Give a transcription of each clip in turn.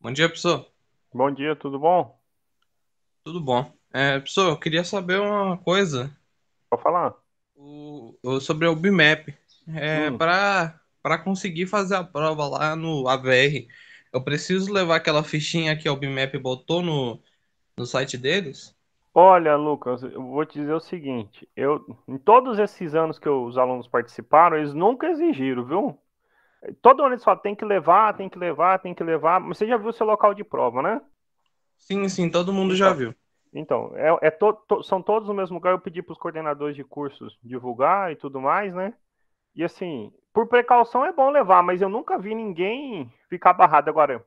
Bom dia, professor. Bom dia, tudo bom? Tudo bom? Professor, eu queria saber uma coisa Pode falar? sobre o BMAP. Hum. Para conseguir fazer a prova lá no AVR, eu preciso levar aquela fichinha que o BMAP botou no site deles? Olha, Lucas, eu vou te dizer o seguinte, em todos esses anos que os alunos participaram, eles nunca exigiram, viu? Todo ano eles só tem que levar, tem que levar, tem que levar, mas você já viu o seu local de prova, né? Sim, sim, todo mundo já Então, viu. são todos no mesmo lugar, eu pedi para os coordenadores de cursos divulgar e tudo mais, né? E assim, por precaução é bom levar, mas eu nunca vi ninguém ficar barrado. Agora,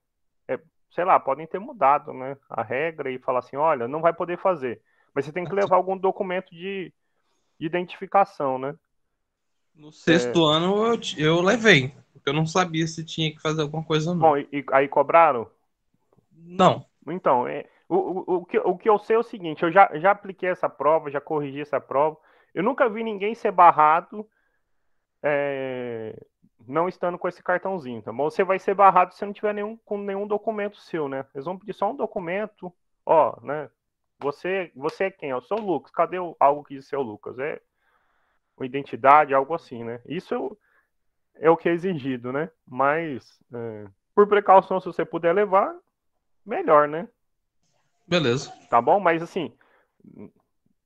é, sei lá, podem ter mudado, né, a regra e falar assim, olha, não vai poder fazer. Mas você tem que Assim, levar algum documento de identificação, né? no sexto É, ano eu levei, porque eu não sabia se tinha que fazer alguma coisa ou não. bom, e aí cobraram? Não. Então, o que eu sei é o seguinte, eu já apliquei essa prova, já corrigi essa prova, eu nunca vi ninguém ser barrado é, não estando com esse cartãozinho, tá bom? Você vai ser barrado se não tiver com nenhum documento seu, né? Eles vão pedir só um documento, ó, né? Você é quem? Eu sou o Lucas. Cadê algo que diz ser o Lucas? É uma identidade, algo assim, né? Isso é o que é exigido, né? Mas, por precaução, se você puder levar, melhor, né? Beleza. Tá bom? Mas, assim,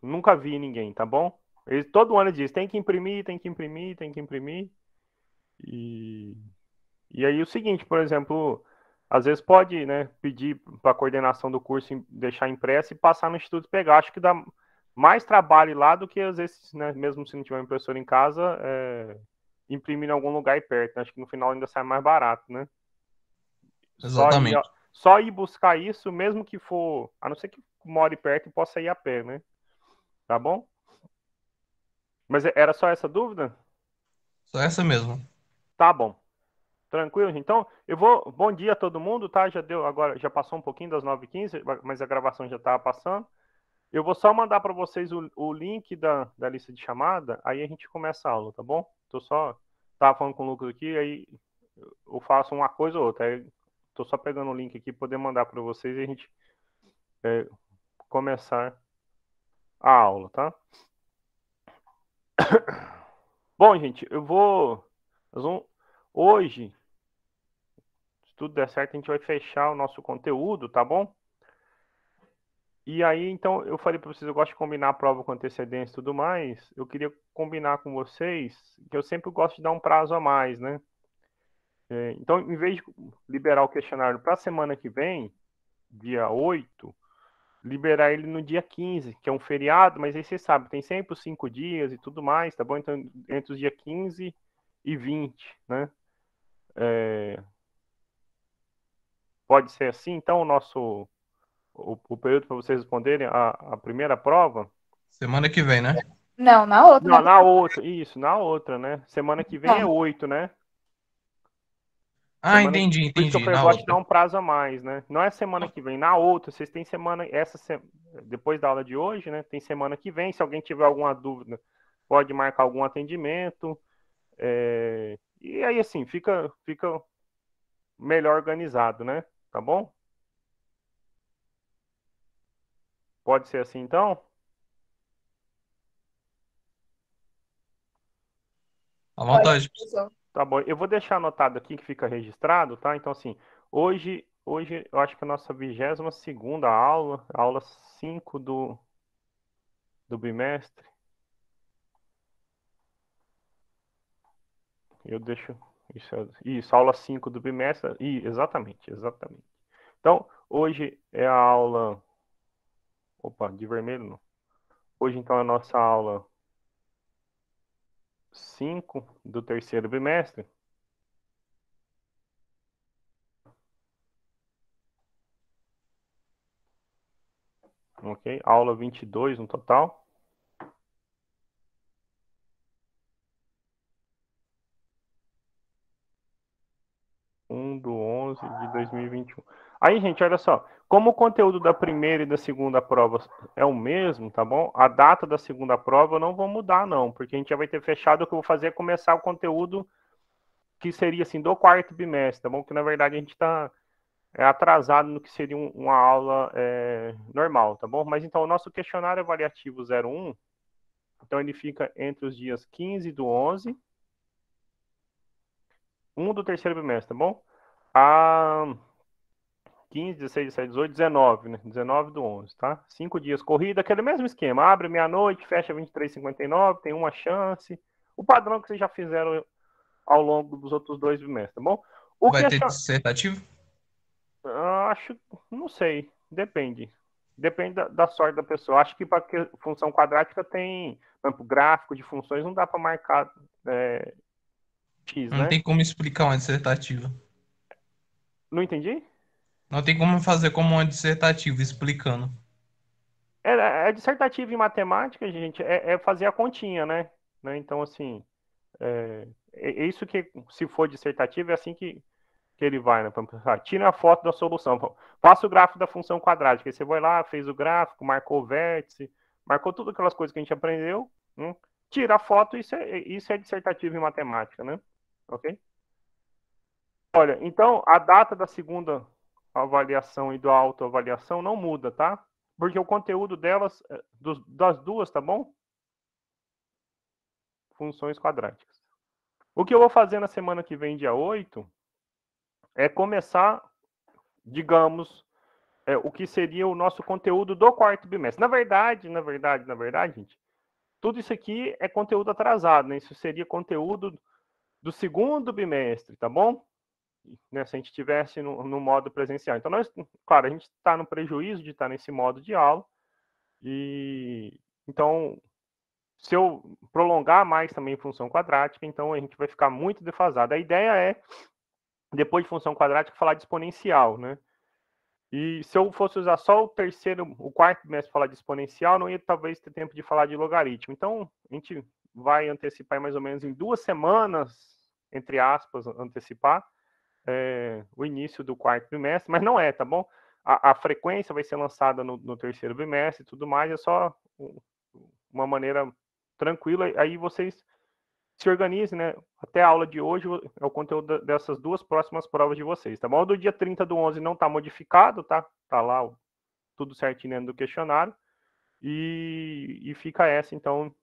nunca vi ninguém, tá bom? Todo ano diz, tem que imprimir, tem que imprimir, tem que imprimir. E E aí o seguinte, por exemplo, às vezes pode, né, pedir para a coordenação do curso deixar impresso e passar no instituto pegar. Acho que dá mais trabalho lá do que às vezes, né, mesmo se não tiver impressora em casa, imprimir em algum lugar aí perto, né? Acho que no final ainda sai mais barato, né? Só ir, Exatamente. só ir buscar isso, mesmo que for, a não ser que more perto e possa ir a pé, né? Tá bom? Mas era só essa dúvida? Só essa mesmo. Tá bom. Tranquilo, então eu vou. Bom dia a todo mundo, tá? Já deu agora, já passou um pouquinho das 9h15, mas a gravação já estava passando. Eu vou só mandar para vocês o link da lista de chamada, aí a gente começa a aula, tá bom? Tô só. Tava falando com o Lucas aqui, aí eu faço uma coisa ou outra. Aí tô só pegando o link aqui para poder mandar para vocês e a gente é, começar a aula, tá? Bom, gente, eu vou. Nós vamos hoje, se tudo der certo, a gente vai fechar o nosso conteúdo, tá bom? E aí, então, eu falei para vocês, eu gosto de combinar a prova com antecedência e tudo mais. Eu queria combinar com vocês que eu sempre gosto de dar um prazo a mais, né? Então, em vez de liberar o questionário para a semana que vem, dia 8, liberar ele no dia 15, que é um feriado, mas aí você sabe, tem sempre os 5 dias e tudo mais, tá bom? Então, entre os dias 15 e 20, né? Pode ser assim, então, o período para vocês responderem a primeira prova. Semana que vem, né? Não, na outra, Não, né? na outra, isso, na outra, né? Semana que vem é Não. 8, né? Ah, Semana, entendi, por isso que eu entendi. falei, eu Na gosto de dar outra. um prazo a mais, né? Não é semana que vem, na outra, vocês têm depois da aula de hoje, né? Tem semana que vem, se alguém tiver alguma dúvida, pode marcar algum atendimento. E aí, assim, fica melhor organizado, né? Tá bom? Pode ser assim, então? À Pode, vontade. professor. Tá bom. Eu vou deixar anotado aqui que fica registrado, tá? Então, assim, hoje eu acho que é a nossa 22ª aula, aula 5 do bimestre. Eu deixo. Isso, aula 5 do bimestre. Exatamente, exatamente. Então, hoje é a aula. Opa, de vermelho não. Hoje, então, é a nossa aula 5 do terceiro bimestre. Ok? Aula 22 no total. 1/11/2021. Aí, gente, olha só. Como o conteúdo da primeira e da segunda prova é o mesmo, tá bom? A data da segunda prova eu não vou mudar, não, porque a gente já vai ter fechado. O que eu vou fazer é começar o conteúdo que seria, assim, do quarto bimestre, tá bom? Que, na verdade, a gente está atrasado no que seria uma aula normal, tá bom? Mas então o nosso questionário avaliativo 01, então ele fica entre os dias 15 do 11, 1 do terceiro bimestre, tá bom? A 15, 16, 17, 18, 19, né? 19 do 11, tá? 5 dias corrida, aquele mesmo esquema. Abre meia-noite, fecha 23h59, tem uma chance. O padrão que vocês já fizeram ao longo dos outros 2 bimestres, tá bom? O Vai ter questionário... dissertativo? Acho... Não sei. Depende. Depende da sorte da pessoa. Acho que para função quadrática tem... Por exemplo, gráfico de funções não dá para marcar X, Não né? tem como explicar uma dissertativa. Não entendi? Não tem como fazer como uma dissertativa explicando. É dissertativo em matemática, gente, é fazer a continha, né? Então, assim, é isso que, se for dissertativo, é assim que ele vai, né? Tira a foto da solução, faça o gráfico da função quadrática. Aí você vai lá, fez o gráfico, marcou o vértice, marcou tudo aquelas coisas que a gente aprendeu, tira a foto, isso é dissertativo em matemática, né? Ok? Olha, então, a data da segunda avaliação e da autoavaliação não muda, tá? Porque o conteúdo delas, das duas, tá bom? Funções quadráticas. O que eu vou fazer na semana que vem, dia 8, é começar, digamos, o que seria o nosso conteúdo do quarto bimestre. Na verdade, gente, tudo isso aqui é conteúdo atrasado, né? Isso seria conteúdo do segundo bimestre, tá bom? Né, se a gente estivesse no modo presencial. Então, claro, a gente está no prejuízo de estar nesse modo de aula, e então, se eu prolongar mais também função quadrática, então a gente vai ficar muito defasado. A ideia é, depois de função quadrática, falar de exponencial, né? E se eu fosse usar só o quarto bimestre falar de exponencial, não ia talvez ter tempo de falar de logaritmo. Então, a gente vai antecipar mais ou menos em 2 semanas, entre aspas, antecipar o início do quarto bimestre, mas não é, tá bom? A frequência vai ser lançada no terceiro bimestre e tudo mais, é só uma maneira tranquila. Aí vocês se organizem, né? Até a aula de hoje é o conteúdo dessas duas próximas provas de vocês, tá bom? O do dia 30 do 11 não tá modificado, tá? Tá lá tudo certinho dentro do questionário. E fica essa, então,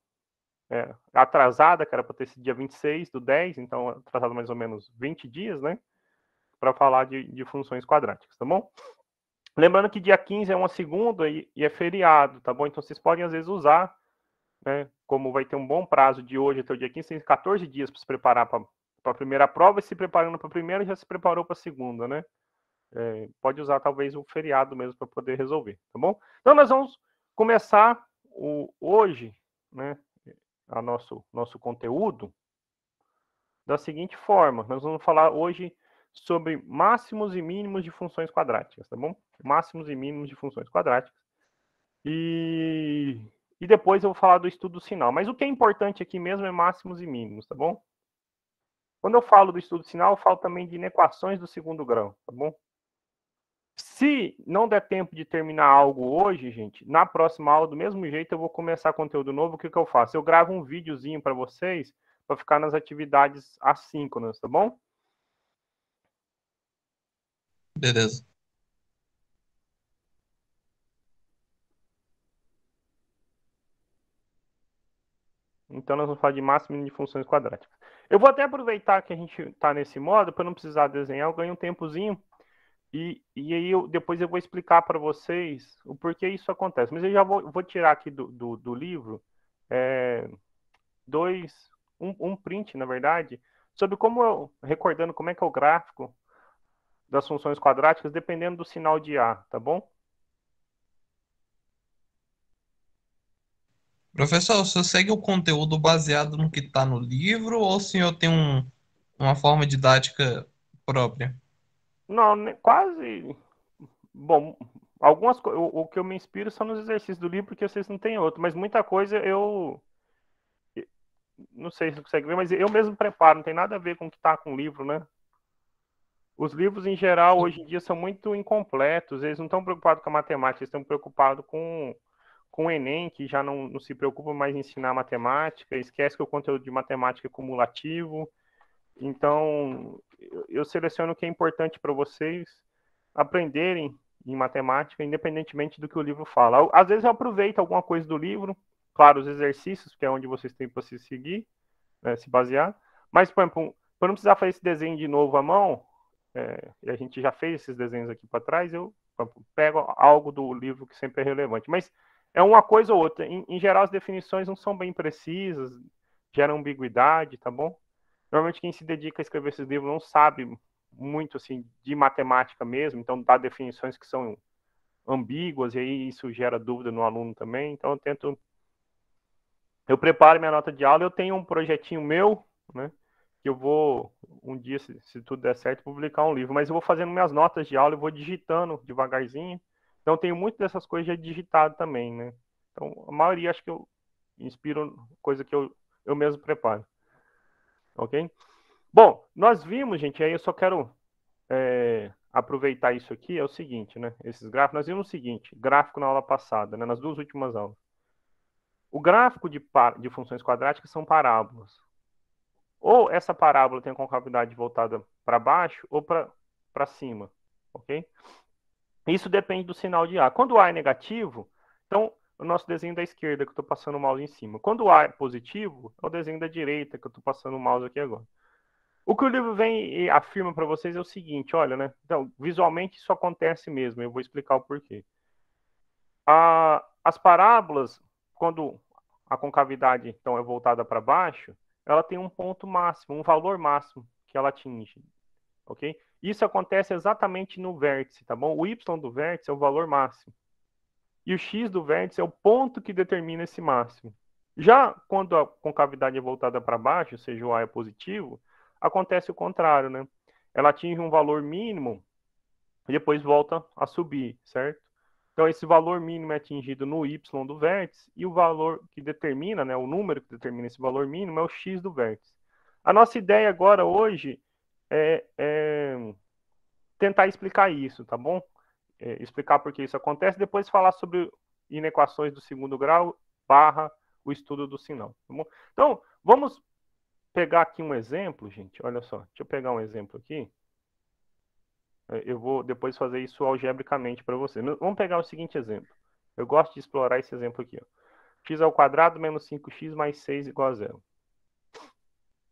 atrasada, que era para ter sido dia 26 do 10, então atrasado mais ou menos 20 dias, né? Para falar de funções quadráticas, tá bom? Lembrando que dia 15 é uma segunda e é feriado, tá bom? Então vocês podem às vezes usar, né? Como vai ter um bom prazo de hoje até o dia 15, tem 14 dias para se preparar para a primeira prova, e se preparando para a primeira já se preparou para a segunda, né? Pode usar talvez o feriado mesmo para poder resolver, tá bom? Então nós vamos começar hoje, né? A nosso conteúdo da seguinte forma: nós vamos falar hoje sobre máximos e mínimos de funções quadráticas, tá bom? Máximos e mínimos de funções quadráticas. E depois eu vou falar do estudo sinal. Mas o que é importante aqui mesmo é máximos e mínimos, tá bom? Quando eu falo do estudo sinal, eu falo também de inequações do segundo grau, tá bom? Se não der tempo de terminar algo hoje, gente, na próxima aula, do mesmo jeito, eu vou começar conteúdo novo. O que eu faço? Eu gravo um videozinho para vocês, para ficar nas atividades assíncronas, tá bom? Beleza. Então, nós vamos falar de máximo de funções quadráticas. Eu vou até aproveitar que a gente está nesse modo, para não precisar desenhar, eu ganho um tempozinho, e aí depois eu vou explicar para vocês o porquê isso acontece. Mas eu já vou tirar aqui do livro é, um print, na verdade, sobre recordando como é que é o gráfico das funções quadráticas, dependendo do sinal de A, tá bom? Professor, o senhor segue o conteúdo baseado no que está no livro ou o senhor tem uma forma didática própria? Não, quase. Bom, o que eu me inspiro são nos exercícios do livro, porque vocês não têm outro, mas muita coisa eu não sei se você consegue ver, mas eu mesmo preparo, não tem nada a ver com o que está com o livro, né? Os livros, em geral, hoje em dia são muito incompletos, eles não estão preocupados com a matemática, eles estão preocupados com o Enem, que já não se preocupa mais em ensinar matemática, esquece que o conteúdo de matemática é cumulativo. Então, eu seleciono o que é importante para vocês, aprenderem em matemática, independentemente do que o livro fala. Às vezes eu aproveito alguma coisa do livro, claro, os exercícios, que é onde vocês têm para se seguir, né, se basear, mas, por exemplo, para não precisar fazer esse desenho de novo à mão, e a gente já fez esses desenhos aqui para trás, eu pego algo do livro que sempre é relevante. Mas é uma coisa ou outra. Em geral, as definições não são bem precisas, geram ambiguidade, tá bom? Normalmente quem se dedica a escrever esses livros não sabe muito assim de matemática mesmo, então dá definições que são ambíguas e aí isso gera dúvida no aluno também. Então eu preparo minha nota de aula, eu tenho um projetinho meu, né, que eu vou um dia, se tudo der certo, publicar um livro, mas eu vou fazendo minhas notas de aula, eu vou digitando devagarzinho. Então eu tenho muito dessas coisas já digitado também, né? Então a maioria acho que eu inspiro coisa que eu mesmo preparo. OK? Bom, nós vimos, gente, aí eu só quero aproveitar isso aqui, é o seguinte, né? Esses gráficos, nós vimos o seguinte, gráfico na aula passada, né? Nas duas últimas aulas. O gráfico de funções quadráticas são parábolas. Ou essa parábola tem a concavidade voltada para baixo ou para cima, ok? Isso depende do sinal de A. Quando o A é negativo, então o nosso desenho da esquerda que eu estou passando o mouse em cima. Quando o A é positivo, é o desenho da direita que eu estou passando o mouse aqui agora. O que o livro vem e afirma para vocês é o seguinte, olha, né? Então, visualmente isso acontece mesmo, eu vou explicar o porquê. As parábolas, quando a concavidade então é voltada para baixo, ela tem um ponto máximo, um valor máximo que ela atinge, ok? Isso acontece exatamente no vértice, tá bom? O y do vértice é o valor máximo. E o x do vértice é o ponto que determina esse máximo. Já quando a concavidade é voltada para baixo, ou seja, o A é positivo, acontece o contrário, né? Ela atinge um valor mínimo e depois volta a subir, certo? Então, esse valor mínimo é atingido no y do vértice e o valor que determina, né, o número que determina esse valor mínimo é o x do vértice. A nossa ideia agora, hoje, é tentar explicar isso, tá bom? Explicar por que isso acontece, depois falar sobre inequações do segundo grau barra o estudo do sinal, tá bom? Então, vamos pegar aqui um exemplo, gente. Olha só, deixa eu pegar um exemplo aqui. Eu vou depois fazer isso algebricamente para você. Vamos pegar o seguinte exemplo. Eu gosto de explorar esse exemplo aqui. Ó. X ao quadrado menos 5x mais 6 igual a zero.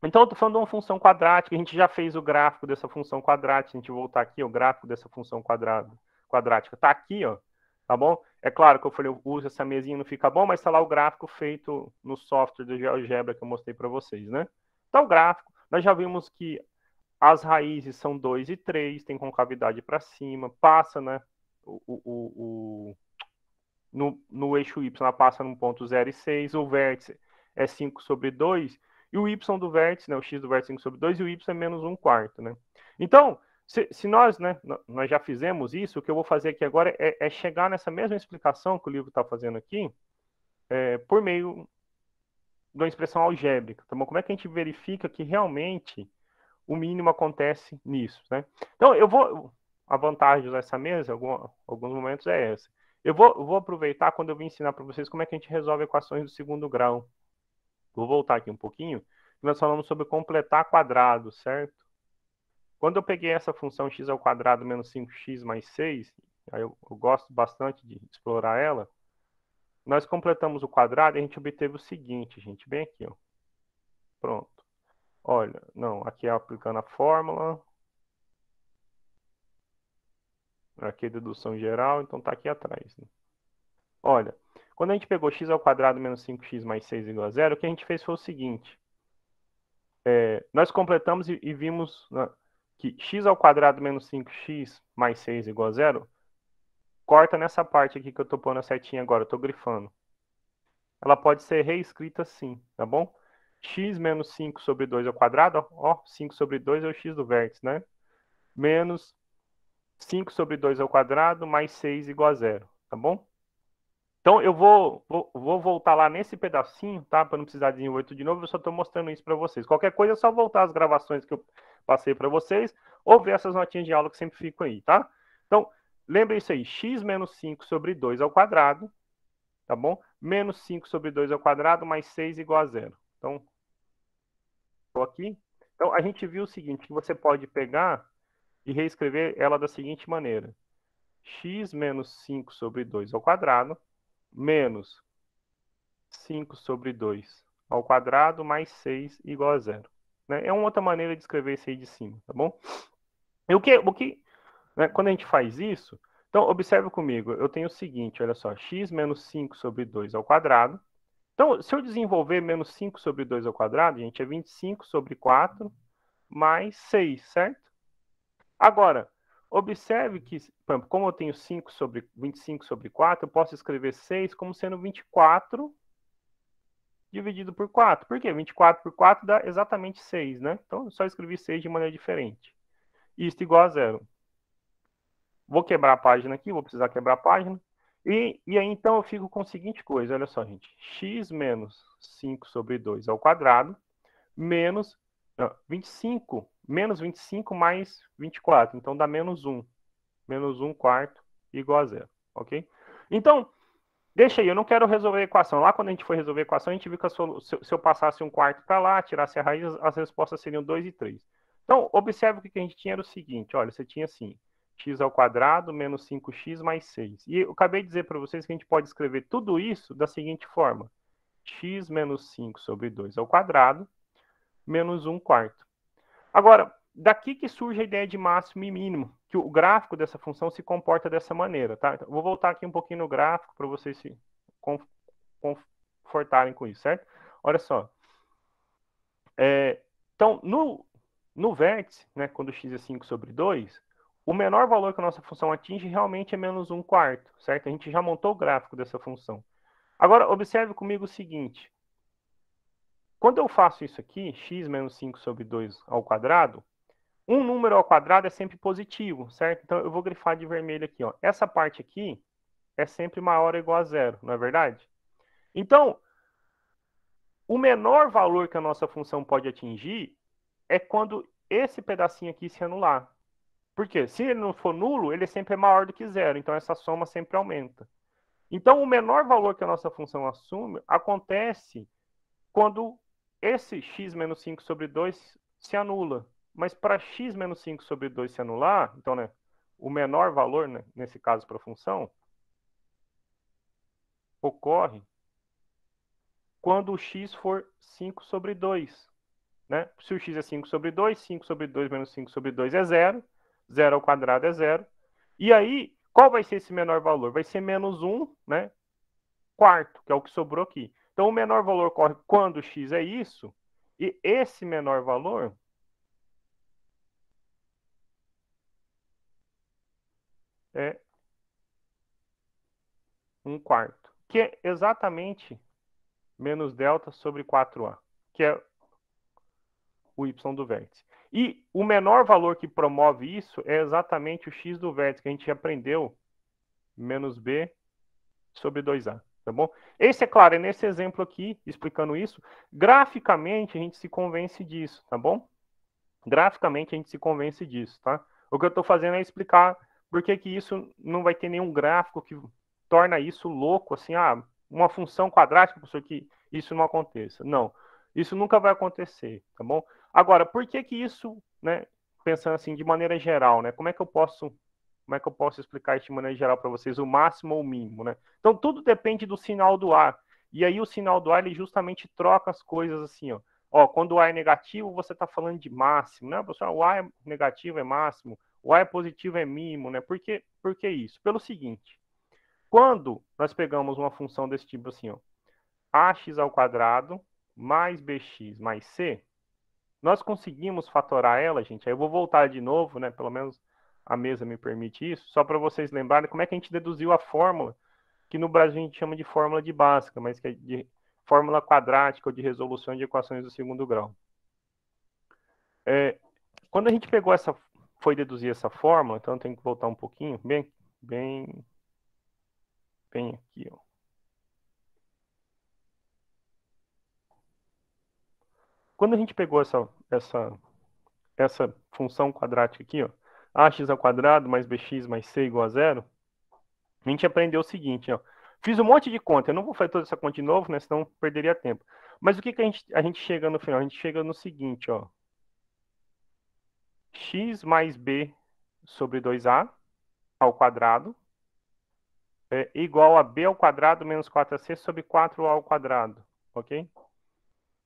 Então, eu estou falando de uma função quadrática. A gente já fez o gráfico dessa função quadrática. Se a gente voltar aqui, o gráfico dessa função quadrática está aqui, ó. Tá bom? É claro que eu falei, eu uso essa mesinha, não fica bom, mas está lá o gráfico feito no software do GeoGebra que eu mostrei para vocês, né? Então, o gráfico, nós já vimos que as raízes são 2 e 3, tem concavidade para cima, passa, né? No eixo Y, ela passa no ponto 0 e 6, o vértice é 5 sobre 2, e o Y do vértice, né? O X do vértice é 5 sobre 2, e o Y é menos 1 quarto, né? Então, se nós, né, nós já fizemos isso, o que eu vou fazer aqui agora é chegar nessa mesma explicação que o livro está fazendo aqui, por meio de uma expressão algébrica, tá bom? Como é que a gente verifica que realmente o mínimo acontece nisso, né? Então, a vantagem de usar essa mesa, alguns momentos é essa. Eu vou aproveitar quando eu vim ensinar para vocês como é que a gente resolve equações do segundo grau. Vou voltar aqui um pouquinho. Nós falamos sobre completar quadrado, certo? Quando eu peguei essa função x ao quadrado menos 5x mais 6, aí eu gosto bastante de explorar ela, nós completamos o quadrado e a gente obteve o seguinte, gente, bem aqui, ó. Pronto. Olha, não, aqui é aplicando a fórmula. Aqui é dedução geral, então está aqui atrás. Né? Olha, quando a gente pegou x ao quadrado menos 5x mais 6 igual a zero, o que a gente fez foi o seguinte. Nós completamos e vimos, né, que x ao quadrado menos 5x mais 6 igual a zero corta nessa parte aqui que eu estou pondo a setinha agora, eu estou grifando. Ela pode ser reescrita assim, tá bom? X menos 5 sobre 2 ao quadrado, ó, 5 sobre 2 é o x do vértice, né? Menos 5 sobre 2 ao quadrado mais 6 igual a zero, tá bom? Então, eu vou voltar lá nesse pedacinho, tá? Para não precisar desenvolver tudo de novo, eu só estou mostrando isso para vocês. Qualquer coisa é só voltar as gravações que eu passei para vocês, ou ver essas notinhas de aula que sempre ficam aí, tá? Então, lembra isso aí, x menos 5 sobre 2 ao quadrado, tá bom? Menos 5 sobre 2 ao quadrado mais 6 igual a zero. Então, estou aqui. Então, a gente viu o seguinte, que você pode pegar e reescrever ela da seguinte maneira. X menos 5 sobre 2 ao quadrado, menos 5 sobre 2 ao quadrado, mais 6 igual a zero. Né? É uma outra maneira de escrever isso aí de cima, tá bom? E né, quando a gente faz isso, então observe comigo, eu tenho o seguinte, olha só, x menos 5 sobre 2 ao quadrado. Então, se eu desenvolver menos 5 sobre 2 ao quadrado, gente, é 25 sobre 4 mais 6, certo? Agora, observe que, por exemplo, como eu tenho 25 sobre 4, eu posso escrever 6 como sendo 24 dividido por 4. Por quê? 24 por 4 dá exatamente 6, né? Então, eu só escrevi 6 de maneira diferente. Isso igual a zero. Vou quebrar a página aqui, vou precisar quebrar a página. E aí, então, eu fico com a seguinte coisa, olha só, gente. X menos 5 sobre 2 ao quadrado, menos 25, menos 25 mais 24. Então, dá menos 1. Menos 1 quarto igual a zero, ok? Então, deixa aí, eu não quero resolver a equação. Lá, quando a gente foi resolver a equação, a gente viu que se eu passasse um quarto para lá, tirasse a raiz, as respostas seriam 2 e 3. Então, observe que a gente tinha era o seguinte, olha, você tinha assim, x ao quadrado menos 5x mais 6. E eu acabei de dizer para vocês que a gente pode escrever tudo isso da seguinte forma. X menos 5 sobre 2 ao quadrado menos 1 quarto. Agora, daqui que surge a ideia de máximo e mínimo, que o gráfico dessa função se comporta dessa maneira, tá? Então, vou voltar aqui um pouquinho no gráfico para vocês se confortarem com isso, certo? Olha só. Então, no vértice, né, quando x é 5 sobre 2, o menor valor que a nossa função atinge realmente é menos 1 quarto, certo? A gente já montou o gráfico dessa função. Agora, observe comigo o seguinte. Quando eu faço isso aqui, x menos 5 sobre 2 ao quadrado, um número ao quadrado é sempre positivo, certo? Então, eu vou grifar de vermelho aqui, ó. Essa parte aqui é sempre maior ou igual a zero, não é verdade? Então, o menor valor que a nossa função pode atingir é quando esse pedacinho aqui se anular. Por quê? Se ele não for nulo, ele sempre é maior do que zero, então essa soma sempre aumenta. Então, o menor valor que a nossa função assume acontece quando esse x menos 5 sobre 2 se anula. Mas para x menos 5 sobre 2 se anular, então, né, o menor valor, né, nesse caso para a função, ocorre quando o x for 5 sobre 2. Né? Se o x é 5 sobre 2, 5 sobre 2 menos 5 sobre 2 é zero. Zero ao quadrado é zero. E aí, qual vai ser esse menor valor? Vai ser menos 1, né, quarto, que é o que sobrou aqui. Então, o menor valor ocorre quando o x é isso, e esse menor valor é 1 quarto, que é exatamente menos delta sobre 4a, que é o y do vértice. E o menor valor que promove isso é exatamente o x do vértice, que a gente aprendeu, menos b sobre 2a, tá bom? Esse, é claro, é nesse exemplo aqui, explicando isso, graficamente a gente se convence disso, tá bom? Graficamente a gente se convence disso, tá? O que eu estou fazendo é explicar por que isso não vai ter nenhum gráfico que torna isso louco, assim, uma função quadrática, professor, que isso não aconteça. Não, isso nunca vai acontecer, tá bom? Agora, por que isso, né, pensando assim, de maneira geral, né, como é que eu posso explicar isso de maneira geral para vocês, o máximo ou o mínimo, né? Então, tudo depende do sinal do ar. E aí, o sinal do ar, ele justamente troca as coisas assim, ó. Ó, quando o A é negativo, você está falando de máximo, né, pessoal? O A é negativo é máximo, o A é positivo é mínimo, né? Por que isso? Pelo seguinte, quando nós pegamos uma função desse tipo assim, ó, ax ao quadrado mais bx mais c, nós conseguimos fatorar ela, gente. Aí eu vou voltar de novo, né? Pelo menos a mesa me permite isso, só para vocês lembrarem como é que a gente deduziu a fórmula, que no Brasil a gente chama de fórmula de Bhaskara, mas que é de fórmula quadrática ou de resolução de equações do segundo grau. Quando a gente foi deduzir essa fórmula, então eu tenho que voltar um pouquinho, bem aqui, ó. Quando a gente pegou essa função quadrática aqui, ó, ax ao quadrado mais bx mais c igual a zero, a gente aprendeu o seguinte, ó. Fiz um monte de conta, eu não vou fazer toda essa conta de novo, né, senão perderia tempo. Mas o que a gente chega no final? A gente chega no seguinte, ó. X mais b sobre 2A ao quadrado é igual a B ao quadrado menos 4AC sobre 4A ao quadrado, ok?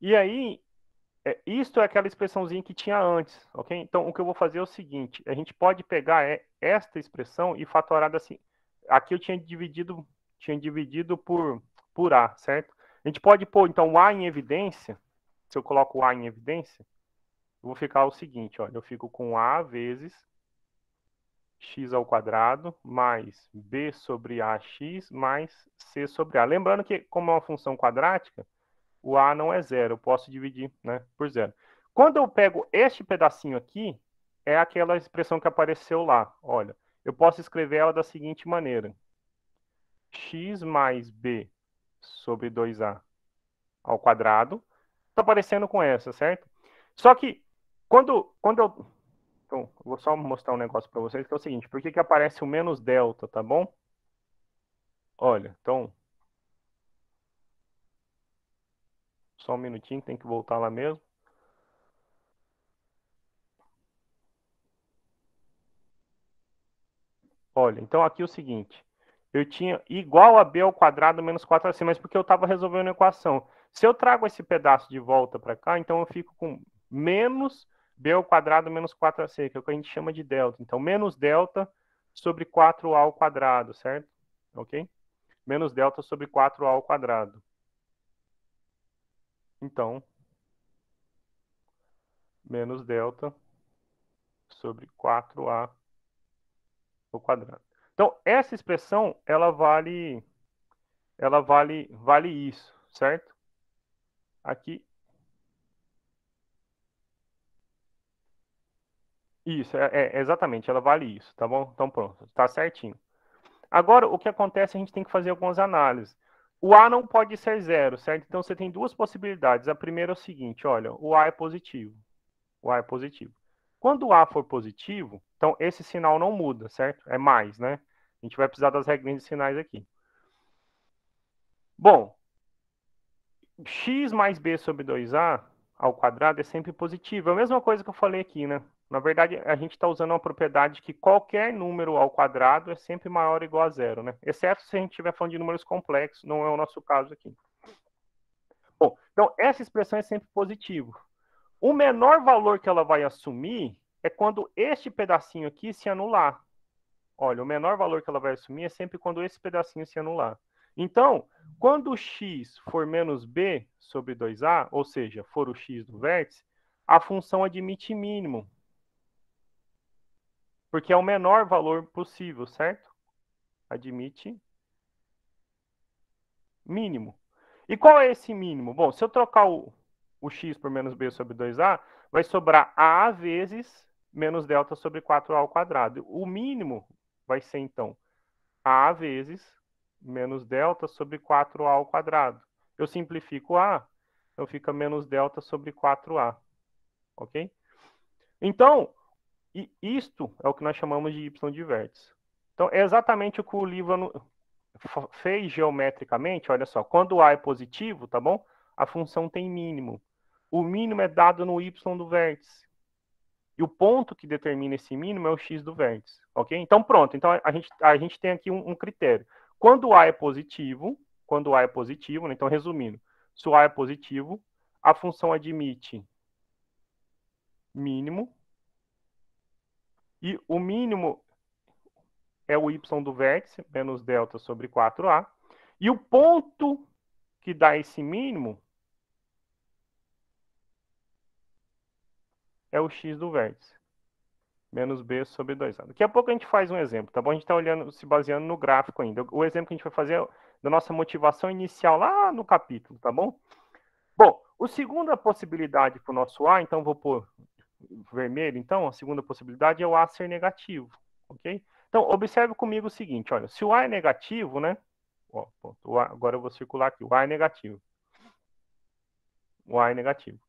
E aí, isto é aquela expressãozinha que tinha antes, ok? Então, o que eu vou fazer é o seguinte, a gente pode pegar esta expressão e fatorar assim. Aqui eu tinha dividido por A, certo? A gente pode pôr, então, o A em evidência. Se eu coloco o A em evidência, eu vou ficar o seguinte, olha, eu fico com A vezes x ao quadrado mais b sobre ax mais c sobre a. Lembrando que, como é uma função quadrática, o a não é zero, eu posso dividir, né, por zero. Quando eu pego este pedacinho aqui, é aquela expressão que apareceu lá. Olha, eu posso escrever ela da seguinte maneira. X mais b sobre 2a ao quadrado. Está aparecendo com essa, certo? Só que, quando eu... Então, vou só mostrar um negócio para vocês, que é o seguinte. Por que que aparece o menos delta, tá bom? Olha, então... Só um minutinho, tem que voltar lá mesmo. Olha, então aqui é o seguinte. Eu tinha igual a b ao quadrado menos 4ac, mas porque eu estava resolvendo a equação. Se eu trago esse pedaço de volta para cá, então eu fico com menos b ao quadrado menos 4ac, que é o que a gente chama de delta. Então, menos delta sobre 4a ao quadrado, certo? Ok? Menos delta sobre 4a ao quadrado. Então, menos delta sobre 4a ao quadrado. Então, essa expressão, vale isso, certo? Aqui, isso, exatamente, ela vale isso, tá bom? Então, pronto, tá certinho. Agora, o que acontece, a gente tem que fazer algumas análises. O A não pode ser zero, certo? Então, você tem duas possibilidades. A primeira é o seguinte, olha, o A é positivo. O A é positivo. Quando o A for positivo, então esse sinal não muda, certo? É mais, né? A gente vai precisar das regrinhas de sinais aqui. Bom, x mais b sobre 2a ao quadrado é sempre positivo. É a mesma coisa que eu falei aqui, né? Na verdade, a gente está usando uma propriedade que qualquer número ao quadrado é sempre maior ou igual a zero, né? Exceto se a gente estiver falando de números complexos, não é o nosso caso aqui. Bom, então essa expressão é sempre positivo. O menor valor que ela vai assumir é quando este pedacinho aqui se anular. Olha, o menor valor que ela vai assumir é sempre quando esse pedacinho se anular. Então, quando x for menos b sobre 2a, ou seja, for o x do vértice, a função admite mínimo. Porque é o menor valor possível, certo? Admite mínimo. E qual é esse mínimo? Bom, se eu trocar o x por menos b sobre 2a, vai sobrar a vezes menos delta sobre 4a ao quadrado. O mínimo vai ser, então, a vezes menos delta sobre 4a ao quadrado. Eu simplifico a, então fica menos delta sobre 4a, ok? Então, isto é o que nós chamamos de y de vértice. Então, é exatamente o que o Líbano fez geometricamente. Olha só, quando a é positivo, tá bom? A função tem mínimo. O mínimo é dado no y do vértice. E o ponto que determina esse mínimo é o x do vértice, ok? Então, pronto. Então, a gente tem aqui um critério. Quando A é positivo, né? Então, resumindo, se o A é positivo, a função admite mínimo, e o mínimo é o y do vértice, menos delta sobre 4a, e o ponto que dá esse mínimo é o x do vértice, menos b sobre 2a. Daqui a pouco a gente faz um exemplo, tá bom? A gente está olhando, se baseando no gráfico ainda. O exemplo que a gente vai fazer é da nossa motivação inicial lá no capítulo, tá bom? Bom, a segunda possibilidade para o nosso A, então vou pôr vermelho, então, a segunda possibilidade é o A ser negativo, ok? Então, observe comigo o seguinte, olha, se o A é negativo, né? Ó, agora eu vou circular aqui, o A é negativo. O A é negativo.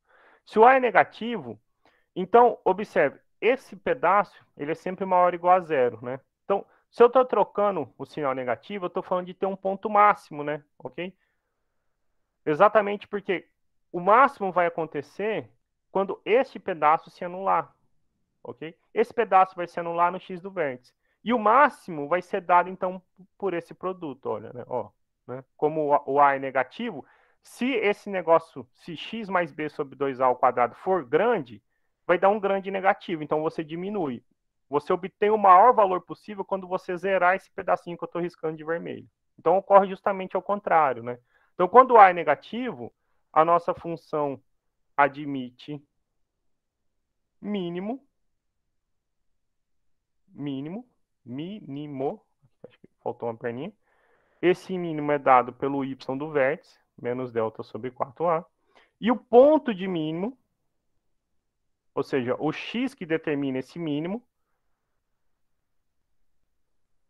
Se o A é negativo, então, observe, esse pedaço, ele é sempre maior ou igual a zero, né? Então, se eu estou trocando o sinal negativo, eu estou falando de ter um ponto máximo, né? Ok? Exatamente porque o máximo vai acontecer quando este pedaço se anular. ok? Esse pedaço vai se anular no x do vértice. E o máximo vai ser dado, então, por esse produto, olha, né? Ó, né? Como o A é negativo, se esse negócio, se x mais b sobre 2a ao quadrado for grande, vai dar um grande negativo, então você diminui. Você obtém o maior valor possível quando você zerar esse pedacinho que eu estou riscando de vermelho. Então ocorre justamente ao contrário, né? Então quando o A é negativo, a nossa função admite mínimo, acho que faltou uma perninha. Esse mínimo é dado pelo y do vértice, menos delta sobre 4a. E o ponto de mínimo, ou seja, o x que determina esse mínimo,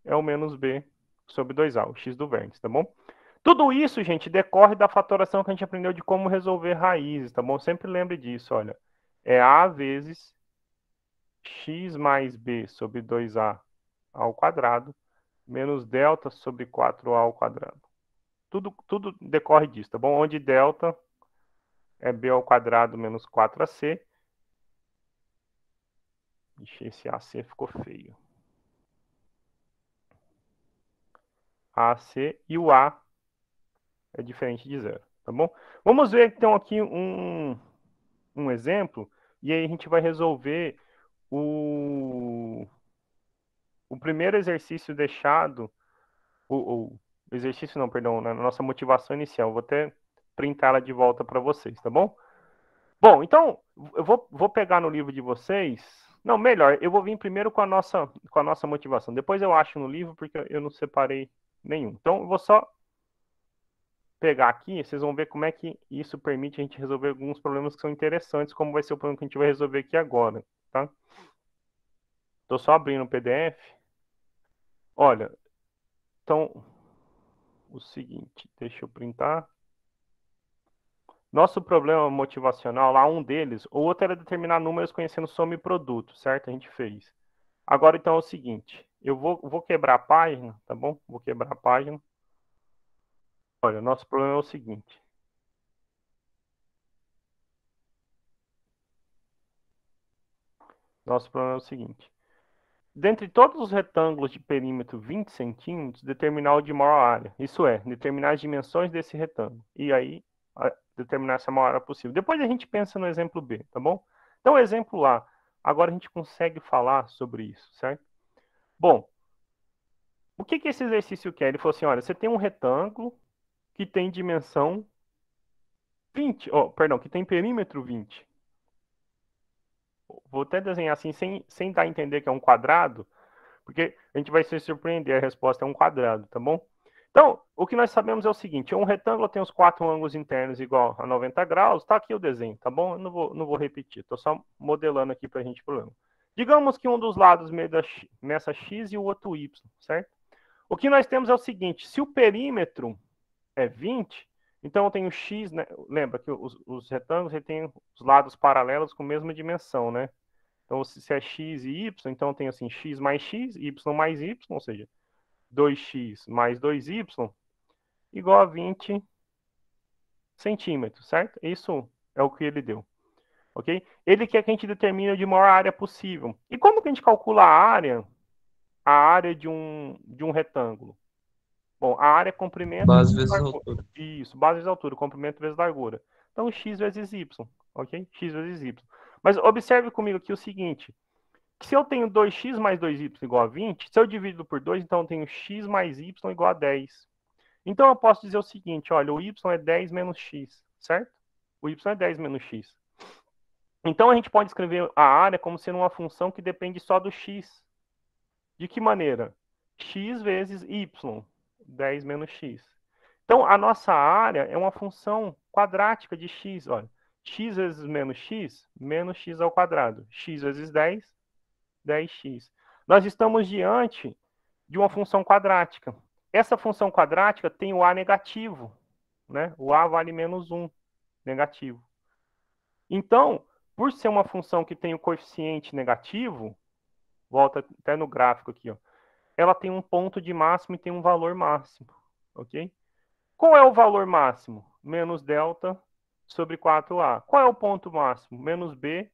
é o menos b sobre 2a, o x do vértice, tá bom? Tudo isso, gente, decorre da fatoração que a gente aprendeu de como resolver raízes, tá bom? Sempre lembre disso, olha. É a vezes x mais b sobre 2a ao quadrado, menos delta sobre 4a ao quadrado. Tudo decorre disso, tá bom? Onde delta é b ao quadrado menos 4ac. Ixi, esse AC ficou feio. AC e o A é diferente de zero, tá bom? Vamos ver então aqui um exemplo, e aí a gente vai resolver o primeiro exercício deixado, o exercício não, perdão, na nossa motivação inicial. Vou até printá-la de volta para vocês, tá bom? Bom, então, eu vou pegar no livro de vocês. Não, melhor, eu vou vir primeiro com a nossa motivação. Depois eu acho no livro, porque eu não separei nenhum. Então, eu vou só pegar aqui, vocês vão ver como é que isso permite a gente resolver alguns problemas que são interessantes, como vai ser o problema que a gente vai resolver aqui agora, tá? Estou só abrindo o PDF. Olha, então, o seguinte, deixa eu printar. Nosso problema motivacional, lá um deles, o outro era determinar números conhecendo soma e produto, certo? A gente fez. Agora, então, é o seguinte, eu vou quebrar a página, tá bom? Vou quebrar a página. Olha, nosso problema é o seguinte. Nosso problema é o seguinte. Dentre todos os retângulos de perímetro 20 centímetros, determinar o de maior área. Isso é, determinar as dimensões desse retângulo. E aí, determinar essa maior área possível. Depois a gente pensa no exemplo B, tá bom? Então, o exemplo A. Agora a gente consegue falar sobre isso, certo? Bom, o que esse exercício quer? Ele falou assim, olha, você tem um retângulo que tem dimensão 20, perdão, que tem perímetro 20. Vou até desenhar assim, sem dar a entender que é um quadrado, porque a gente vai se surpreender, a resposta é um quadrado, tá bom? Então, o que nós sabemos é o seguinte, um retângulo tem os 4 ângulos internos igual a 90 graus, tá aqui o desenho, tá bom? Eu não vou repetir, tô só modelando aqui pra gente o problema. Digamos que um dos lados meça x e o outro y, certo? O que nós temos é o seguinte, se o perímetro é 20, então eu tenho x, né? Lembra que os retângulos têm os lados paralelos com a mesma dimensão, né? Então, se é x e y, então eu tenho assim, x mais x, y mais y, ou seja, 2x mais 2y, igual a 20 centímetros, certo? Isso é o que ele deu, ok? Ele quer que a gente determine de maior área possível. E como que a gente calcula a área de um retângulo? Bom, a área é comprimento Base vezes vezes largura. altura. Isso, base vezes altura, comprimento vezes largura. Então, x vezes y, ok? X vezes y. Mas observe comigo aqui o seguinte, se eu tenho 2x mais 2y igual a 20, se eu divido por 2, então eu tenho x mais y igual a 10. Então eu posso dizer o seguinte, olha, o y é 10 menos x, certo? O y é 10 menos x. Então a gente pode escrever a área como sendo uma função que depende só do x. De que maneira? X vezes y, 10 menos x. Então a nossa área é uma função quadrática de x, olha. X vezes menos x ao quadrado. X vezes 10, 10x. Nós estamos diante de uma função quadrática. Essa função quadrática tem o a negativo, né? O a vale menos 1, negativo. Então, por ser uma função que tem o coeficiente negativo, volta até no gráfico aqui, ó, ela tem um ponto de máximo e tem um valor máximo, ok? Qual é o valor máximo? Menos delta sobre 4a. Qual é o ponto máximo? Menos b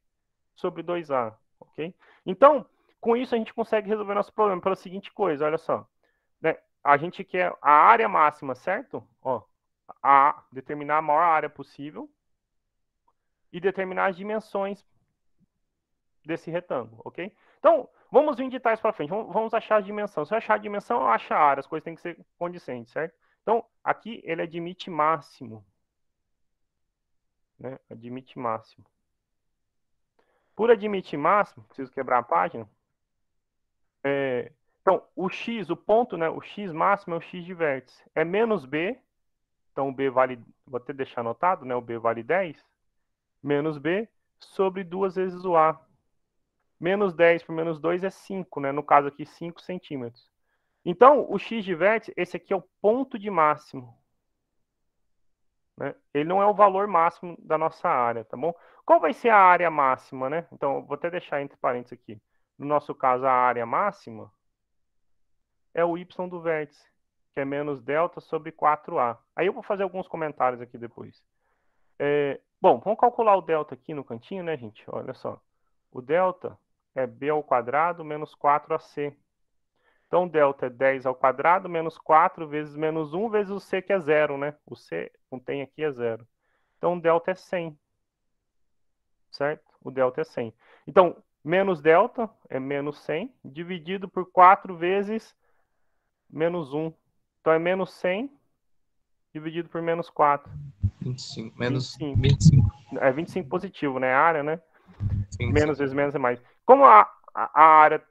sobre 2a. ok? Então, com isso a gente consegue resolver nosso problema pela seguinte coisa, olha só. Né? A gente quer a área máxima, certo? Ó, determinar a maior área possível e determinar as dimensões desse retângulo, ok? Então, vamos vir de trás para frente. Vamos achar a dimensão. Se eu achar a dimensão, eu acho a área. As coisas têm que ser condizentes, certo? Então, aqui ele admite máximo. Né? Admite máximo. Por admitir máximo, preciso quebrar a página. Então, o x, o ponto, né? O x máximo é o x de vértice. É menos b. Então, o b vale... Vou até deixar anotado, né? O b vale 10. Menos b sobre 2 vezes o a. Menos 10 por menos 2 é 5, né? No caso aqui, 5 centímetros. Então, o x de vértice, esse aqui é o ponto de máximo. Né? Ele não é o valor máximo da nossa área, tá bom? Qual vai ser a área máxima, né? Então, eu vou até deixar entre parênteses aqui. No nosso caso, a área máxima é o y do vértice, que é menos delta sobre 4a. Aí eu vou fazer alguns comentários aqui depois. Bom, vamos calcular o delta aqui no cantinho, né, gente? Olha só. O delta é b ao quadrado menos 4ac. Então, delta é 10 ao quadrado menos 4 vezes menos 1 vezes o c, que é 0, né? O c contém aqui é 0. Então, delta é 100. Certo? O delta é 100. Então, menos delta é menos 100, dividido por 4 vezes menos 1. Então, é menos 100 dividido por menos 4. 25. Menos 25. 25. É 25 positivo, né? A área, né? Sim, Menos sim. vezes menos é mais. Como a área,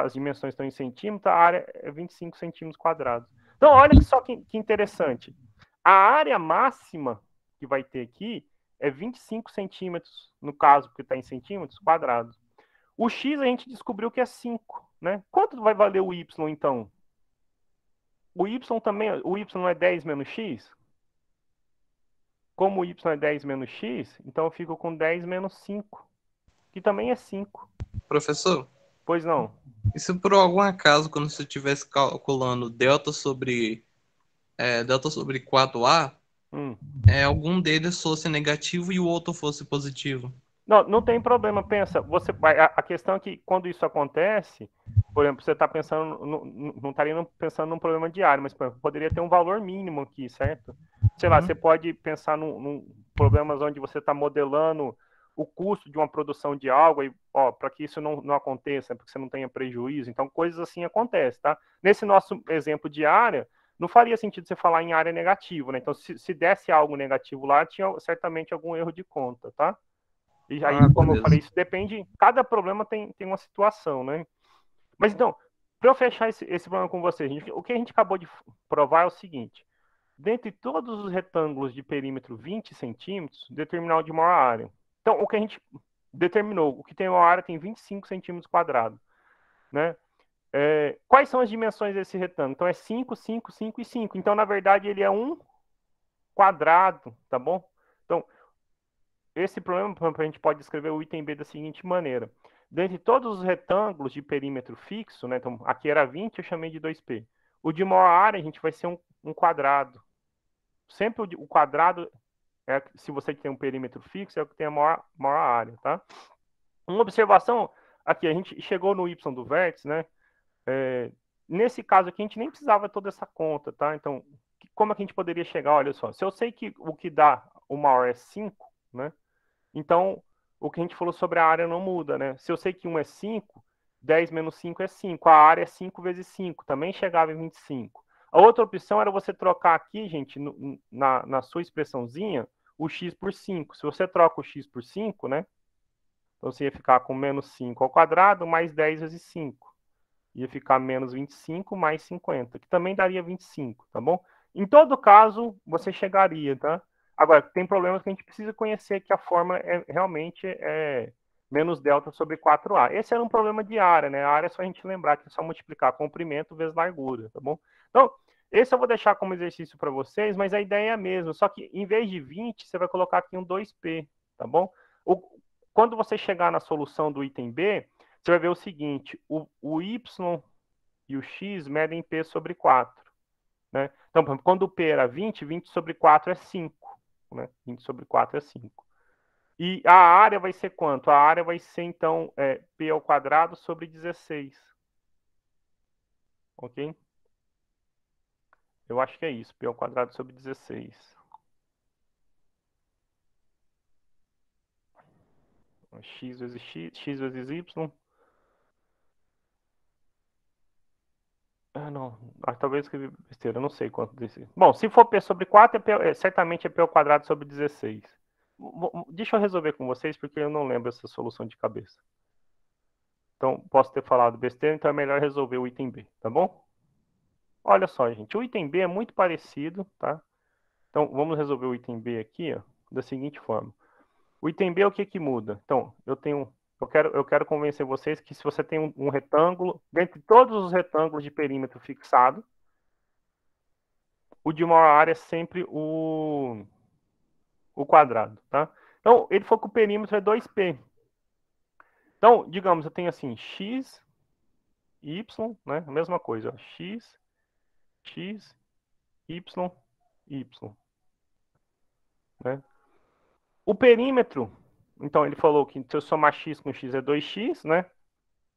as dimensões estão em centímetros, a área é 25 centímetros quadrados. Então, olha só que interessante. A área máxima que vai ter aqui é 25 centímetros, no caso, porque está em centímetros quadrados. O x a gente descobriu que é 5, né? Quanto vai valer o y, então? O y também, o y não é 10 menos x? Como o y é 10 menos x, então eu fico com 10 menos 5, que também é 5. Professor, Pois não? e se por algum acaso, quando você estivesse calculando delta sobre 4a, Hum. algum deles fosse negativo e o outro fosse positivo? Não, não tem problema, pensa. A questão é que quando isso acontece, por exemplo, você está pensando, não estaria pensando num problema diário, mas por exemplo, poderia ter um valor mínimo aqui, certo? Sei lá, você pode pensar num problemas onde você está modelando o custo de uma produção de algo, e, ó, para que isso não aconteça, para que você não tenha prejuízo. Então, coisas assim acontecem, tá? Nesse nosso exemplo de área, não faria sentido você falar em área negativa, né? Então, se desse algo negativo lá, tinha certamente algum erro de conta, tá? E aí, Ah, como eu falei, beleza. isso depende, cada problema tem uma situação, né? Mas então, para eu fechar esse problema com vocês, o que a gente acabou de provar é o seguinte: dentre todos os retângulos de perímetro 20 centímetros, determinar o de maior área. Então, o que a gente determinou, o que tem maior área tem 25 centímetros quadrados, né? Quais são as dimensões desse retângulo? Então, é 5, 5, 5 e 5. Então, na verdade, ele é um quadrado, tá bom? Então, esse problema, a gente pode descrever o item B da seguinte maneira. Dentre todos os retângulos de perímetro fixo, né, então aqui era 20, eu chamei de 2P. O de maior área, a gente vai ser um quadrado. Sempre o quadrado, se você tem um perímetro fixo, é o que tem a maior área, tá? Uma observação, aqui, a gente chegou no y do vértice, né? Nesse caso aqui, a gente nem precisava toda essa conta, tá? Então, como é que a gente poderia chegar? Olha só, se eu sei que o que dá o maior é 5, né? Então, o que a gente falou sobre a área não muda, né? Se eu sei que 1 é 5, 10 menos 5 é 5. A área é 5 vezes 5, também chegava em 25. A outra opção era você trocar aqui, gente, na sua expressãozinha, o x por 5. Se você troca o x por 5, né? Então você ia ficar com menos 5 ao quadrado mais 10 vezes 5. Ia ficar menos 25 mais 50, que também daria 25, tá bom? Em todo caso, você chegaria, tá? Agora, tem problemas que a gente precisa conhecer, que a fórmula realmente é menos delta sobre 4A. Esse era um problema de área, né? A área é só a gente lembrar que é só multiplicar comprimento vezes largura, tá bom? Então, esse eu vou deixar como exercício para vocês, mas a ideia é a mesma, só que em vez de 20, você vai colocar aqui um 2P, tá bom? Quando você chegar na solução do item B, você vai ver o seguinte, o y e o x medem P sobre 4. Né? Então, por exemplo, quando o P era 20, 20 sobre 4 é 5. Né? 20 sobre 4 é 5. E a área vai ser quanto? A área vai ser, então, P ao quadrado sobre 16. Ok? Eu acho que é isso, P ao quadrado sobre 16. X vezes X, X vezes Y. Ah, não. Ah, talvez eu escrevi besteira, eu não sei quanto desse. Bom, se for P sobre 4, certamente é P ao quadrado sobre 16. Deixa eu resolver com vocês, porque eu não lembro essa solução de cabeça. Então, posso ter falado besteira, então é melhor resolver o item B, tá bom? Olha só, gente, o item B é muito parecido, tá? Então, vamos resolver o item B aqui, ó, da seguinte forma. O item B, o que que muda? Então, eu quero convencer vocês que se você tem um retângulo, dentre todos os retângulos de perímetro fixado, o de maior área é sempre o quadrado, tá? Então, ele falou que o perímetro é 2P. Então, digamos, eu tenho assim, x, y, né? A mesma coisa, ó, x, x, y, y, né? O perímetro, então ele falou que se eu somar x com x é 2x, né?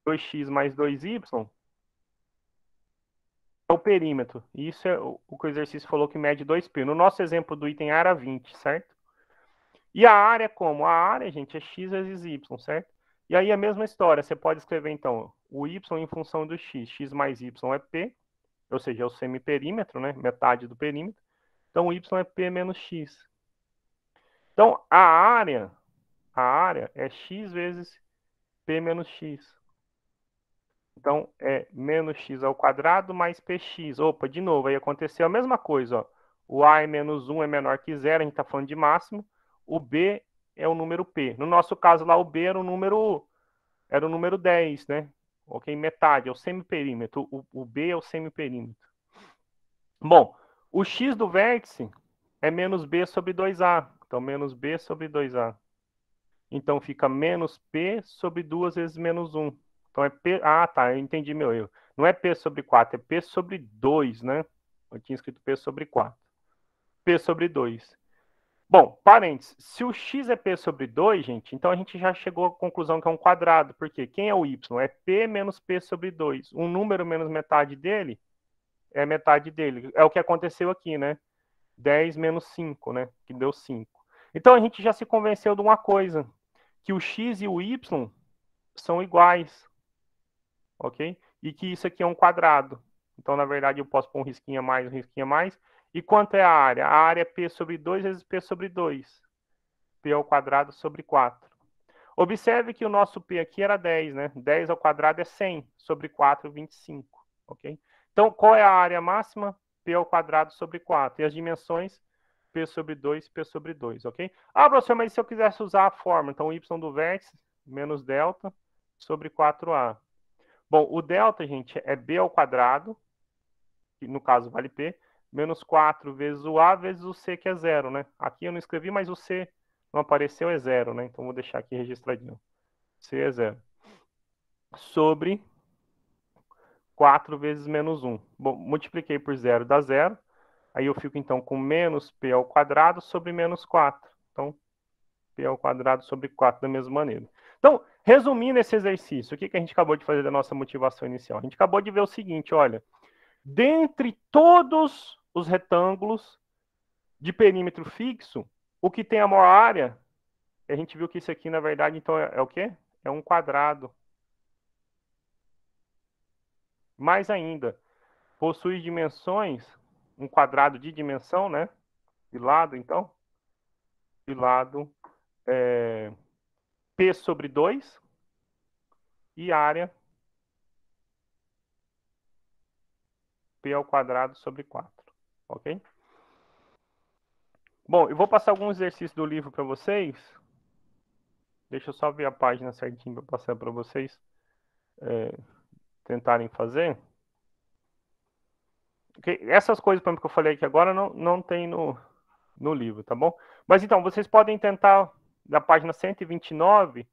2x mais 2y é o perímetro. E isso é o que o exercício falou que mede 2π. No nosso exemplo do item A era 20, certo? E a área é como? A área, gente, é x vezes y, certo? E aí a mesma história, você pode escrever então o y em função do x. X mais y é p, ou seja, é o semiperímetro, né? Metade do perímetro. Então o y é p menos x. Então a área é x vezes p menos x. Então, é menos x ao quadrado mais px. Opa, de novo, aí aconteceu a mesma coisa. Ó. O a é menos 1 é menor que zero, a gente está falando de máximo. O b é o número p. No nosso caso lá, o b era o número 10, né? Ok, metade, é o semiperímetro. O b é o semiperímetro. Bom, o x do vértice é menos b sobre 2a. Então, menos b sobre 2a. Então fica menos P sobre 2 vezes menos 1. Então é P. Ah, tá, eu entendi meu erro. Não é P sobre 4, é P sobre 2, né? Eu tinha escrito P sobre 4. P sobre 2. Bom, parênteses. Se o x é P sobre 2, gente, então a gente já chegou à conclusão que é um quadrado. Por quê? Quem é o y? É P menos P sobre 2. Um número menos metade dele é metade dele. É o que aconteceu aqui, né? 10 menos 5, né? Que deu 5. Então a gente já se convenceu de uma coisa, que o x e o y são iguais, ok? E que isso aqui é um quadrado. Então, na verdade, eu posso pôr um risquinho a mais, um risquinho a mais. E quanto é a área? A área é P sobre 2 vezes P sobre 2. P ao quadrado sobre 4. Observe que o nosso P aqui era 10, né? 10 ao quadrado é 100, sobre 4, 25, ok? Então, qual é a área máxima? P ao quadrado sobre 4. E as dimensões? P sobre 2, P sobre 2, ok? Ah, professor, mas se eu quisesse usar a fórmula, então y do vértice menos delta sobre 4a. Bom, o delta, gente, é b ao quadrado, que no caso vale p, menos 4 vezes o a vezes o c, que é zero, né? Aqui eu não escrevi, mas o c não apareceu, é zero, né? Então vou deixar aqui registradinho. C é zero. Sobre 4 vezes menos 1. Bom, multipliquei por zero, dá zero. Aí eu fico então com menos p ao quadrado sobre menos 4. Então, p ao quadrado sobre 4 da mesma maneira. Então, resumindo esse exercício, o que a gente acabou de fazer da nossa motivação inicial? A gente acabou de ver o seguinte, olha, dentre todos os retângulos de perímetro fixo, o que tem a maior área, a gente viu que isso aqui, na verdade, então é o quê? É um quadrado. Mais ainda, possui dimensões, um quadrado de dimensão, né? De lado, então, de lado P sobre 2 e área P ao quadrado sobre 4, ok? Bom, eu vou passar alguns exercícios do livro para vocês. Deixa eu só ver a página certinho para passar para vocês tentarem fazer. Okay? Essas coisas que eu falei aqui agora não tem no livro, tá bom? Mas então, vocês podem tentar da página 129,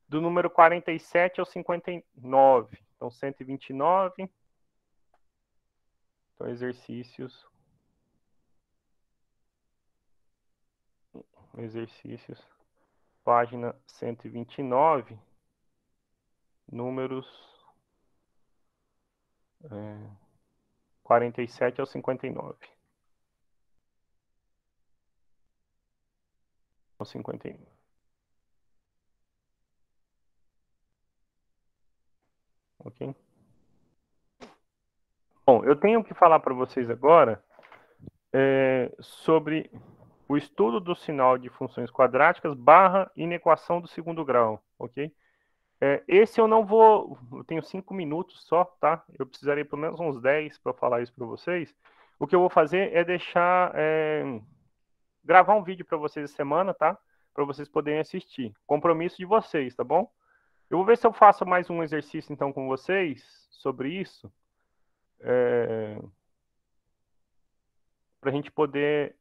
do número 47 ao 59. Então, 129. Então, exercícios. Exercícios página 129, números 47 ao 59. Ao 59. Ok? Bom, eu tenho que falar para vocês agora sobre o estudo do sinal de funções quadráticas barra inequação do segundo grau, ok? Esse eu não vou, eu tenho 5 minutos só, tá? Eu precisaria pelo menos uns 10 para falar isso para vocês. O que eu vou fazer é deixar, gravar um vídeo para vocês essa semana, tá? Para vocês poderem assistir. Compromisso de vocês, tá bom? Eu vou ver se eu faço mais um exercício então com vocês sobre isso, para a gente poder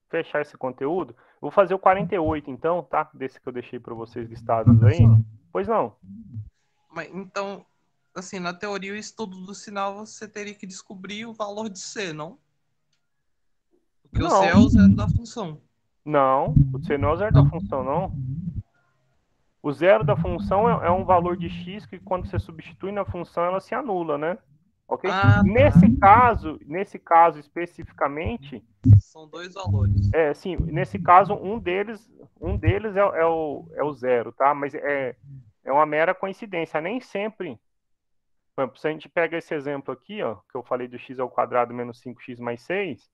fechar esse conteúdo. Eu vou fazer o 48 então, tá? Desse que eu deixei para vocês listados aí. Professor, Pois não? mas então, assim, na teoria, o estudo do sinal você teria que descobrir o valor de C, não? Porque o C é Não, o zero da função. não. Você não é o zero da Não? função, não. O zero da função é um valor de x que quando você substitui na função ela se anula, né? Ok? Ah, tá. Nesse caso especificamente, São dois valores. sim, nesse caso um deles é o zero, tá? Mas é uma mera coincidência. Nem sempre, por exemplo, se a gente pega esse exemplo aqui, ó, que eu falei do x ao quadrado menos 5x mais 6,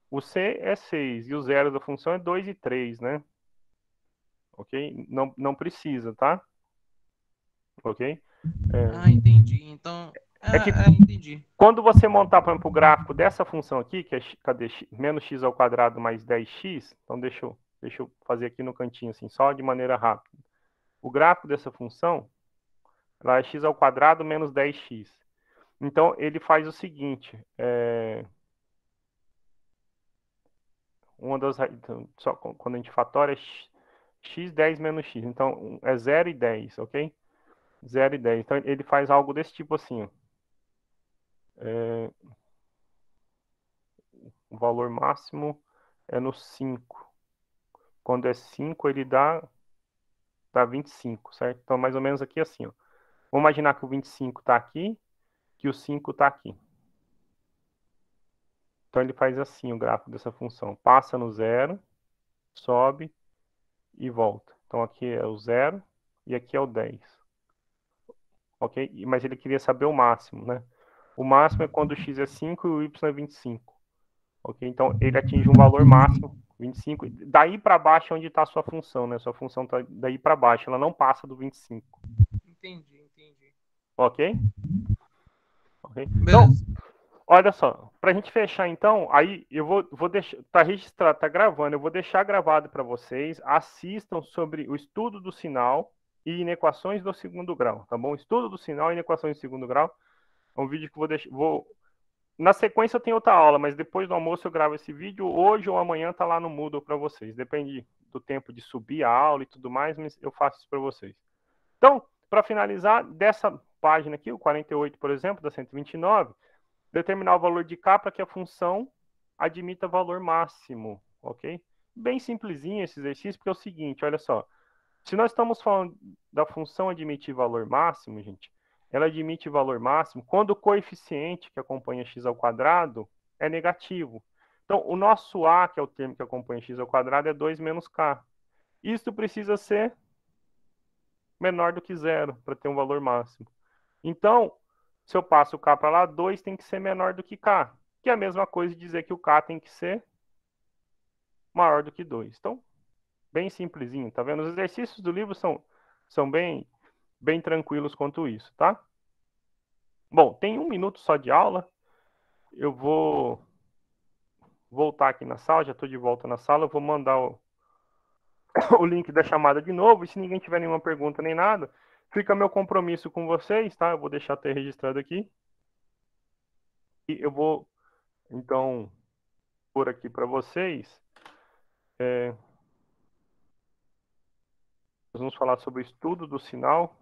o c é 6 e o zero da função é 2 e 3, né? Ok? Não precisa, tá? Ok? Ah, entendi. Então, É que entendi. quando você montar, por exemplo, o gráfico dessa função aqui, que é cadê, menos x ao quadrado mais 10x, então deixa eu fazer aqui no cantinho, assim, só de maneira rápida. O gráfico dessa função, ela é x ao quadrado menos 10x. Então, ele faz o seguinte, então, só quando a gente fatora, é x 10 menos x. Então, é 0 e 10, ok? 0 e 10. Então, ele faz algo desse tipo assim, ó. O valor máximo é no 5. Quando é 5, ele dá 25, certo? Então, mais ou menos aqui assim, ó. Vamos imaginar que o 25 está aqui, que o 5 está aqui. Então, ele faz assim o gráfico dessa função. Passa no zero, sobe e volta. Então, aqui é o zero e aqui é o 10. Ok? Mas ele queria saber o máximo, né? O máximo é quando o x é 5 e o y é 25. Ok? Então, ele atinge um valor máximo, 25. Daí para baixo é onde está a sua função, né? Sua função está daí para baixo. Ela não passa do 25. Entendi, entendi. Ok? Ok? Então, Beleza. olha só. Para a gente fechar, então, aí eu vou deixar. Está registrado, está gravando. Eu vou deixar gravado para vocês. Assistam sobre o estudo do sinal e inequações do segundo grau, tá bom? Estudo do sinal e inequações do segundo grau. É um vídeo que eu vou deixar. Na sequência eu tenho outra aula, mas depois do almoço eu gravo esse vídeo. Hoje ou amanhã tá lá no Moodle para vocês. Depende do tempo de subir a aula e tudo mais, mas eu faço isso para vocês. Então, para finalizar, dessa página aqui, o 48, por exemplo, da 129, determinar o valor de k para que a função admita valor máximo, ok? Bem simplesinho esse exercício, porque é o seguinte, olha só. Se nós estamos falando da função admitir valor máximo, gente, ela admite valor máximo quando o coeficiente que acompanha x ao quadrado é negativo. Então, o nosso a, que é o termo que acompanha x ao quadrado, é 2 menos k. Isso precisa ser menor do que zero para ter um valor máximo. Então, se eu passo o k para lá, 2 tem que ser menor do que k, que é a mesma coisa de dizer que o k tem que ser maior do que 2. Então, bem simplesinho, tá vendo? Os exercícios do livro são bem tranquilos quanto isso, tá? Bom, tem 1 minuto só de aula. Eu vou voltar aqui na sala, já estou de volta na sala. Eu vou mandar o link da chamada de novo. E se ninguém tiver nenhuma pergunta nem nada, fica meu compromisso com vocês, tá? Eu vou deixar até registrado aqui. E eu vou, então, pôr aqui para vocês. Nós vamos falar sobre o estudo do sinal.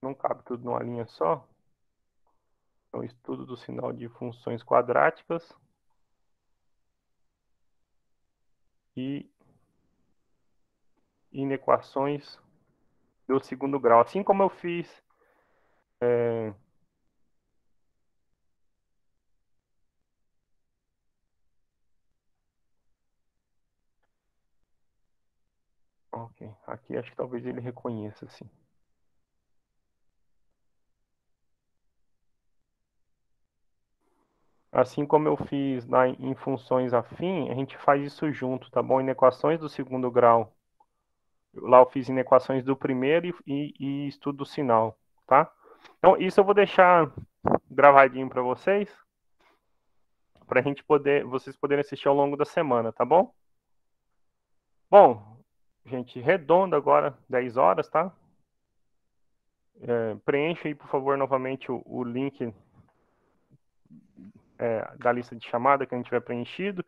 Não cabe tudo numa linha só. Então, estudo do sinal de funções quadráticas e inequações do segundo grau. Assim como eu fiz ok, aqui acho que talvez ele reconheça, assim. Assim como eu fiz lá em funções afim, a gente faz isso junto, tá bom? Inequações do segundo grau. Lá eu fiz inequações do primeiro e estudo do sinal, tá? Então, isso eu vou deixar gravadinho para vocês, para a gente poder, vocês poderem assistir ao longo da semana, tá bom? Bom, gente, redondo agora, 10 horas, tá? Preencha aí, por favor, novamente o link da lista de chamada que a gente tiver preenchido.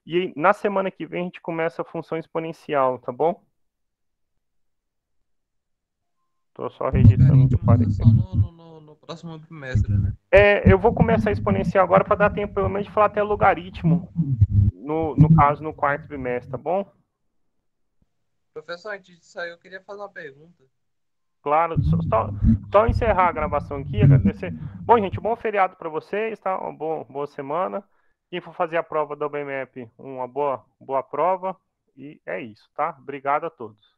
E aí, na semana que vem a gente começa a função exponencial, tá bom? Tô só registrando o que eu falei. Só no próximo bimestre, né? Eu vou começar a exponencial agora para dar tempo, pelo menos, de falar até logaritmo, no caso, no quarto bimestre, tá bom? Professor, antes disso aí, eu queria fazer uma pergunta. Claro, só encerrar a gravação aqui, agradecer. Bom, gente, bom feriado para vocês, tá? Uma boa semana. Quem for fazer a prova da OBMAP, uma boa prova. E é isso, tá? Obrigado a todos.